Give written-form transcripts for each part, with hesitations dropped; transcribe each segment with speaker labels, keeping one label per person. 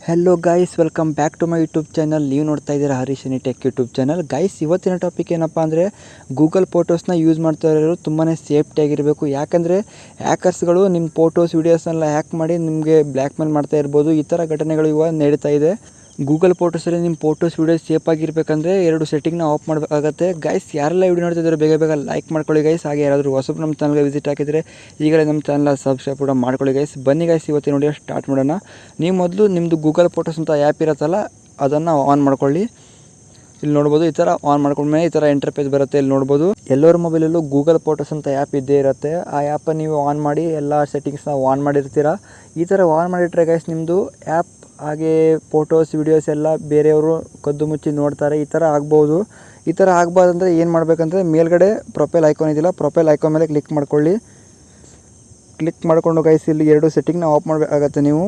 Speaker 1: Hello guys, welcome back to my YouTube channel. ನೀವು ನೋಡ್ತಾ ಇದ್ದೀರಾ Harish any tech YouTube channel. Guys, ಇವತ್ತಿನ topic ಏನಪ್ಪ ಅಂದರೆ ಗೂಗಲ್ ಫೋಟೋಸ್ನ ಯೂಸ್ ಮಾಡ್ತಾ ಇರೋರು ತುಂಬಾ ಸೇಫ್ಟಿಯಾಗಿರಬೇಕು. ಯಾಕಂದರೆ ಹ್ಯಾಕರ್ಸ್ಗಳು ನಿಮ್ಮ ಫೋಟೋಸ್ ವೀಡಿಯೋಸ್ನೆಲ್ಲ ಹ್ಯಾಕ್ ಮಾಡಿ ನಿಮಗೆ ಬ್ಲ್ಯಾಕ್ ಮೇಲ್ ಮಾಡ್ತಾ ಇರ್ಬೋದು. ಈ ಥರ ಘಟನೆಗಳು ಇವಾಗ ನಡೀತಾ ಇದೆ. ಗೂಗಲ್ ಫೋಟೋಸಲ್ಲಿ ನಿಮ್ಮ ಫೋಟೋಸ್ ವೀಡಿಯೋಸ್ ಸೇಫ್ ಆಗಿರಬೇಕಂದ್ರೆ ಎರಡು ಸೆಟ್ಟಿಂಗ್ನ ಆಫ್ ಮಾಡಬೇಕಾಗುತ್ತೆ. ಗೈಸ್, ಯಾರೆಲ್ಲ ವೀಡಿಯೋ ನೋಡ್ತಿದ್ದಾರೆ ಬೇಗ ಬೇಗ ಲೈಕ್ ಮಾಡ್ಕೊಳ್ಳಿ ಗೈಸ್. ಹಾಗೆ ಯಾರಾದರೂ ಹೊಸಬ್ರು ನಮ್ಮ ಚಾನಲ್ಗೆ ವಿಸಿಟ್ ಹಾಕಿದರೆ ಈಗಲೇ ನಮ್ಮ ಚಾನಲ್ ಸಬ್ಸ್ಕ್ರೈಬ್ ಕೂಡ ಮಾಡ್ಕೊಳ್ಳಿ ಗೈಸ್. ಬನ್ನಿ ಗೈಸ್, ಇವತ್ತಿನ ವಿಡಿಯೋ ಸ್ಟಾರ್ಟ್ ಮಾಡೋಣ. ನೀವು ಮೊದಲು ನಿಮ್ಮದು ಗೂಗಲ್ ಫೋಟೋಸ್ ಅಂತ ಆ್ಯಪ್ ಇರುತ್ತಲ್ಲ ಅದನ್ನು ಆನ್ ಮಾಡ್ಕೊಳ್ಳಿ. ಇಲ್ಲಿ ನೋಡ್ಬೋದು, ಈ ಥರ ಆನ್ ಮಾಡ್ಕೊಂಡ್ಮೇಲೆ ಈ ಥರ ಇಂಟರ್ಫೇಸ್ ಬರುತ್ತೆ. ಇಲ್ಲಿ ನೋಡ್ಬೋದು, ಎಲ್ಲರ ಮೊಬೈಲಲ್ಲೂ ಗೂಗಲ್ ಫೋಟೋಸ್ ಅಂತ ಆ್ಯಪ್ ಇದ್ದೇ ಇರುತ್ತೆ. ಆ ಆ್ಯಪನ್ನು ನೀವು ಆನ್ ಮಾಡಿ ಎಲ್ಲ ಸೆಟ್ಟಿಂಗ್ಸ್ನ ಆನ್ ಮಾಡಿರ್ತೀರ. ಈ ಥರ ಆನ್ ಮಾಡಿಟ್ರೆ ಗೈಸ್ ನಿಮ್ಮದು ಆ್ಯಪ್ ಹಾಗೆ ಫೋಟೋಸ್ ವೀಡಿಯೋಸ್ ಎಲ್ಲ ಬೇರೆಯವರು ಕದ್ದು ಮುಚ್ಚಿ ನೋಡ್ತಾರೆ. ಈ ಥರ ಆಗ್ಬೋದು. ಈ ಥರ ಆಗ್ಬಾರ್ದಂದರೆ ಏನು ಮಾಡಬೇಕಂದ್ರೆ ಮೇಲ್ಗಡೆ ಪ್ರೊಫೈಲ್ ಐಕಾನ್ ಇದೆಯಲ್ಲ, ಪ್ರೊಫೈಲ್ ಐಕಾನ್ ಮೇಲೆ ಕ್ಲಿಕ್ ಮಾಡ್ಕೊಳ್ಳಿ. ಕ್ಲಿಕ್ ಮಾಡಿಕೊಂಡು ಗೈಸ್ ಇಲ್ಲಿ ಎರಡು ಸೆಟ್ಟಿಂಗ್ನ ಆಫ್ ಮಾಡಬೇಕಾಗತ್ತೆ ನೀವು.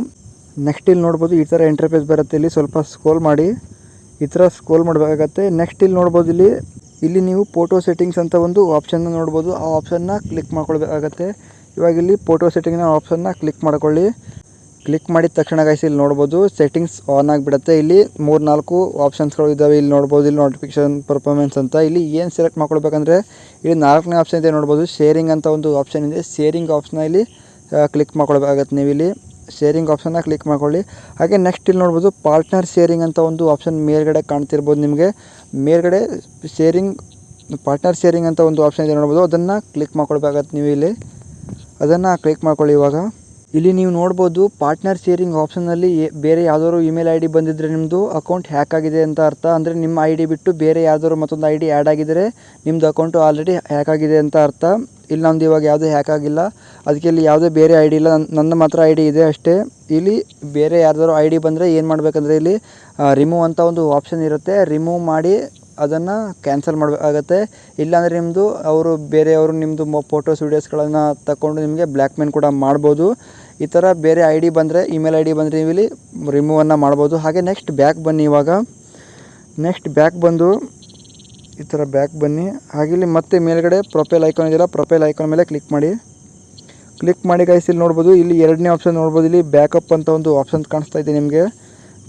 Speaker 1: ನೆಕ್ಸ್ಟ್ ಇಲ್ಲಿ ನೋಡ್ಬೋದು, ಈ ಥರ ಇಂಟರ್ಫೇಸ್ ಬರುತ್ತೆ. ಇಲ್ಲಿ ಸ್ವಲ್ಪ ಸ್ಕ್ರೋಲ್ ಮಾಡಿ ಈ ಥರ ಸ್ಕ್ರೋಲ್ ಮಾಡಬೇಕಾಗತ್ತೆ. ನೆಕ್ಸ್ಟ್ ಇಲ್ಲಿ ನೋಡ್ಬೋದು, ಇಲ್ಲಿ ನೀವು ಫೋಟೋ ಸೆಟ್ಟಿಂಗ್ಸ್ ಅಂತ ಒಂದು ಆಪ್ಷನ್ನ ನೋಡ್ಬೋದು. ಆ ಆಪ್ಷನ್ನ ಕ್ಲಿಕ್ ಮಾಡ್ಕೊಳ್ಬೇಕಾಗತ್ತೆ. ಇವಾಗ ಇಲ್ಲಿ ಫೋಟೋ ಸೆಟ್ಟಿಂಗ್ನ ಆಪ್ಷನ್ನ ಕ್ಲಿಕ್ ಮಾಡ್ಕೊಳ್ಳಿ. ಕ್ಲಿಕ್ ಮಾಡಿದ ತಕ್ಷಣ ಗೈಸ್ ಇಲ್ಲಿ ನೋಡ್ಬೋದು ಸೆಟ್ಟಿಂಗ್ಸ್ ಆನ್ ಆಗಿಬಿಡುತ್ತೆ. ಇಲ್ಲಿ 3-4 ಆಪ್ಷನ್ಸ್ಗಳು ಇದ್ದಾವೆ. ಇಲ್ಲಿ ನೋಡ್ಬೋದು, ಇಲ್ಲಿ ನೋಟಿಫಿಕೇಷನ್ ಪರ್ಫಾರ್ಮೆನ್ಸ್ ಅಂತ. ಇಲ್ಲಿ ಏನು ಸೆಲೆಕ್ಟ್ ಮಾಡ್ಕೊಳ್ಬೇಕಂದ್ರೆ ಇಲ್ಲಿ 4ನೇ ಆಪ್ಷನ್ ಇದೆ ನೋಡ್ಬೋದು, ಶೇರಿಂಗ್ ಅಂತ ಒಂದು ಆಪ್ಷನ್ ಇದೆ. ಶೇರಿಂಗ್ ಆಪ್ಷನ್ನ ಇಲ್ಲಿ ಕ್ಲಿಕ್ ಮಾಡ್ಕೊಳ್ಬೇಕಾಗತ್ತೆ. ನೀವು ಇಲ್ಲಿ ಶೇರಿಂಗ್ ಆಪ್ಷನ್ನ ಕ್ಲಿಕ್ ಮಾಡ್ಕೊಳ್ಳಿ. ಹಾಗೆ ನೆಕ್ಸ್ಟ್ ಇಲ್ಲಿ ನೋಡ್ಬೋದು ಪಾರ್ಟ್ನರ್ ಶೇರಿಂಗ್ ಅಂತ ಒಂದು ಆಪ್ಷನ್ ಮೇಲ್ಗಡೆ ಕಾಣ್ತಿರ್ಬೋದು ನಿಮಗೆ. ಮೇಲ್ಗಡೆ ಪಾರ್ಟ್ನರ್ ಶೇರಿಂಗ್ ಅಂತ ಒಂದು ಆಪ್ಷನ್ ಇದೆ ನೋಡ್ಬೋದು, ಅದನ್ನು ಕ್ಲಿಕ್ ಮಾಡ್ಕೊಳ್ಬೇಕಾಗತ್ತೆ. ನೀವು ಇಲ್ಲಿ ಅದನ್ನು ಕ್ಲಿಕ್ ಮಾಡ್ಕೊಳ್ಳಿ. ಇವಾಗ ಇಲ್ಲಿ ನೀವು ನೋಡ್ಬೋದು ಪಾರ್ಟ್ನರ್ ಶೇರಿಂಗ್ ಆಪ್ಷನ್ನಲ್ಲಿ ಬೇರೆ ಯಾವುದಾದ್ರು ಇಮೇಲ್ ಐ ಡಿ ಬಂದಿದ್ದರೆ ನಿಮ್ಮದು ಅಕೌಂಟ್ ಹ್ಯಾಕ್ ಆಗಿದೆ ಅಂತ ಅರ್ಥ. ಅಂದರೆ ನಿಮ್ಮ ಐ ಡಿ ಬಿಟ್ಟು ಬೇರೆ ಯಾವುದಾದ್ರು ಮತ್ತೊಂದು ಐ ಡಿ ಆ್ಯಡ್ ಆಗಿದ್ದರೆ ನಿಮ್ಮದು ಅಕೌಂಟು ಆಲ್ರೆಡಿ ಹ್ಯಾಕ್ ಆಗಿದೆ ಅಂತ ಅರ್ಥ. ಇಲ್ಲಿ ನಮ್ಮದು ಇವಾಗ ಯಾವುದೇ ಹ್ಯಾಕ್ ಆಗಿಲ್ಲ, ಅದಕ್ಕೆ ಇಲ್ಲಿ ಯಾವುದೇ ಬೇರೆ ಐ ಡಿ ಇಲ್ಲ, ನನ್ನ ಮಾತ್ರ ಐ ಡಿ ಇದೆ ಅಷ್ಟೇ. ಇಲ್ಲಿ ಬೇರೆ ಯಾರ್ದಾದ್ರು ಐ ಡಿ ಬಂದರೆ ಏನು ಮಾಡಬೇಕಂದ್ರೆ ಇಲ್ಲಿ ರಿಮೂವ್ ಅಂತ ಒಂದು ಆಪ್ಷನ್ ಇರುತ್ತೆ. ರಿಮೂವ್ ಮಾಡಿ ಅದನ್ನು ಕ್ಯಾನ್ಸಲ್ ಮಾಡಬೇಕಾಗತ್ತೆ. ಇಲ್ಲಾಂದರೆ ನಿಮ್ಮದು ಬೇರೆಯವರು ನಿಮ್ಮದು ಫೋಟೋಸ್ ವೀಡಿಯೋಸ್ಗಳನ್ನು ತಗೊಂಡು ನಿಮಗೆ ಬ್ಲ್ಯಾಕ್ ಮೇಲ್ ಕೂಡ ಮಾಡ್ಬೋದು. ಈ ಥರ ಬೇರೆ ಐ ಡಿ ಬಂದರೆ, ಇಮೇಲ್ ಐ ಡಿ ಬಂದರೆ ನೀವು ಇಲ್ಲಿ ರಿಮೂವನ್ನು ಮಾಡ್ಬೋದು. ಹಾಗೆ ನೆಕ್ಸ್ಟ್ ಬ್ಯಾಕ್ ಬನ್ನಿ. ಇವಾಗ ನೆಕ್ಸ್ಟ್ ಬ್ಯಾಕ್ ಬಂದು ಈ ಥರ ಬ್ಯಾಕ್ ಬನ್ನಿ. ಹಾಗೆ ಇಲ್ಲಿ ಮತ್ತೆ ಮೇಲ್ಗಡೆ ಪ್ರೊಫೈಲ್ ಐಕಾನ್ ಇದೆಯಲ್ಲ, ಪ್ರೊಫೈಲ್ ಐಕಾನ್ ಮೇಲೆ ಕ್ಲಿಕ್ ಮಾಡಿ. ಕ್ಲಿಕ್ ಮಾಡಿ ಗೈಸ್ ಇಲ್ಲಿ ನೋಡ್ಬೋದು, ಇಲ್ಲಿ 2ನೇ ಆಪ್ಷನ್ ನೋಡ್ಬೋದು. ಇಲ್ಲಿ ಬ್ಯಾಕಪ್ ಅಂತ ಒಂದು ಆಪ್ಷನ್ ಕಾಣಿಸ್ತಾ ಇದೆ ನಿಮಗೆ.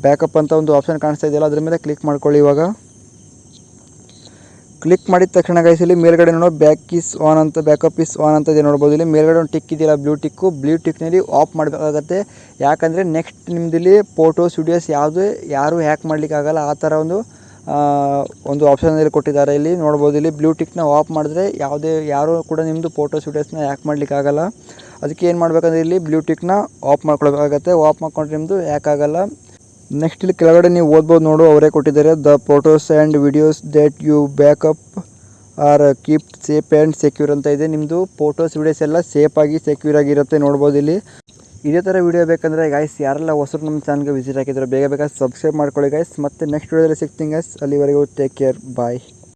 Speaker 1: ಬ್ಯಾಕಪ್ ಅಂತ ಒಂದು ಆಪ್ಷನ್ ಕಾಣಿಸ್ತಾ ಇದೆಯಲ್ಲ, ಅದ್ರ ಮೇಲೆ ಕ್ಲಿಕ್ ಮಾಡ್ಕೊಳ್ಳಿ. ಇವಾಗ ಕ್ಲಿಕ್ ಮಾಡಿದ ತಕ್ಷಣ ಗೈಸ್ ಇಲ್ಲಿ ಮೇಲ್ಗಡೆ ನೋಡೋ ಬ್ಯಾಕಪ್ ಈಸ್ ಆನ್ ಅಂತ ಇದೆ ನೋಡ್ಬೋದು. ಇಲ್ಲಿ ಮೇಲ್ಗಡೆ ಒಂದು ಟಿಕ್ ಇದೆಯಲ್ಲ, ಬ್ಲೂ ಟಿಕ್ನಲ್ಲಿ ಆಫ್ ಮಾಡಬೇಕಾಗತ್ತೆ. ಯಾಕಂದರೆ ನೆಕ್ಸ್ಟ್ ನಿಮ್ದು ಇಲ್ಲಿ ಫೋಟೋಸ್ ವೀಡಿಯೋಸ್ ಯಾರು ಹ್ಯಾಕ್ ಮಾಡಲಿಕ್ಕಾಗಲ್ಲ. ಆ ಥರ ಒಂದು ಆಪ್ಷನ್ ಇಲ್ಲಿ ಕೊಟ್ಟಿದ್ದಾರೆ. ಇಲ್ಲಿ ನೋಡ್ಬೋದು, ಇಲ್ಲಿ ಬ್ಲೂ ಟಿಕ್ನ ಆಫ್ ಮಾಡಿದ್ರೆ ಯಾರು ಕೂಡ ನಿಮ್ಮದು ಫೋಟೋಸ್ ವೀಡಿಯೋಸ್ನ ಹ್ಯಾಕ್ ಮಾಡಲಿಕ್ಕಾಗಲ್ಲ. ಅದಕ್ಕೆ ಏನು ಮಾಡಬೇಕಂದ್ರೆ ಇಲ್ಲಿ ಬ್ಲೂ ಟಿಕ್ನ ಆಫ್ ಮಾಡ್ಕೊಳ್ಬೇಕಾಗತ್ತೆ. ಆಫ್ ಮಾಡ್ಕೊಂಡ್ರೆ ನಿಮ್ಮದು ಹ್ಯಾಕ್ ಆಗಲ್ಲ. ನೆಕ್ಸ್ಟ್ ಇಲ್ಲಿ ಕೆಳಗಡೆ ನೀವು ಓದ್ಬೋದು ನೋಡು, ಅವರೇ ಕೊಟ್ಟಿದ್ದಾರೆ. The photos and videos that you back up or keep safe and secure ಅಂತ ಇದೆ. ನಿಮ್ಮದು ಫೋಟೋಸ್ ವೀಡಿಯೋಸ್ ಎಲ್ಲ ಸೇಫಾಗಿ ಸೆಕ್ಯೂರ್ ಆಗಿರುತ್ತೆ ನೋಡ್ಬೋದು. ಇಲ್ಲಿ ಇದೇ ಥರ ವೀಡಿಯೋ ಬೇಕಂದರೆ ಗೈಸ್, ಯಾರೆಲ್ಲ ಹೊಸರು ನಮ್ಮ ಚಾನಲ್ಗೆ ವಿಸಿಟ್ ಹಾಕಿದ್ರೆ ಬೇಗ ಸಬ್ಸ್ಕ್ರೈಬ್ ಮಾಡ್ಕೊಳ್ಳಿ ಗೈಸ್. ಮತ್ತು ನೆಕ್ಸ್ಟ್ ವೀಡಿಯೋದಲ್ಲಿ ಸಿಗ್ತೀನಿ ಗೈಸ್. ಅಲ್ಲಿವರೆಗೂ ಟೇಕ್ ಕೇರ್, ಬಾಯ್.